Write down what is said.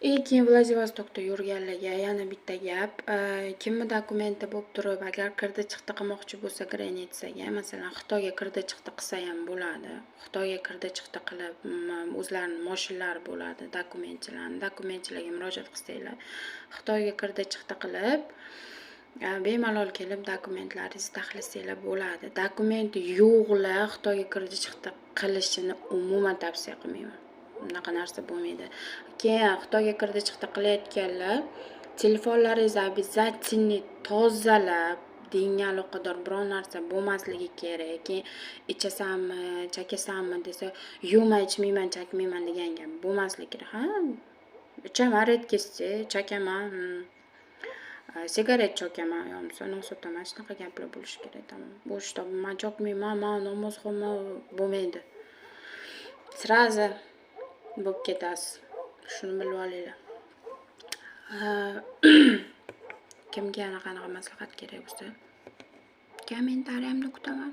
Keyin Vladivostokda yurganlarga yana bitta gap. Kimni dokumenti bo'lib turib, agar kirdi chiqdi qilmoqchi bo'lsa granitsaga, masalan, Xitoyga kirdi chiqdi qilsa ham bo'ladi. Xitoyga kirdi chiqdi qilib, o'zlarining mashinalari bo'ladi, dokumentchilarga murojaat qilsanglar, Xitoyga kirdi chiqdi qilib, bemalol kelib dokumentlaringizni taxlasanglar bo'ladi. Dokumenti yo'qlar Xitoyga kirdi chiqdi qilishini umuman tavsiya qilmayman. Bunaqa narsa bo'lmaydi. Keyin Xitoyga kirdi chiqdi qilayotganlar telefonlaringizni обязательно tozalab, dinga aloqador biror narsa bo'lmasligi kerak. Keyin ichasanmi, chakasanmi desa, "Yo'q, ichmayman, chakmayman" degan gap bo'lmasligi kerak. Ha, ichaman, redkisi, chakaman, sigaret chokaman, yomson sotaman, shunaqa gaplar bo'lishi kerak. Tamam. Boshda men chokmayman, men namozxonman bo'lmaydi. Srazi bo'lib ketasiz. Shuni bilib olinglar. Kimga qanaqa maslahat kerak bo'lsa, kommentariyamni kutaman.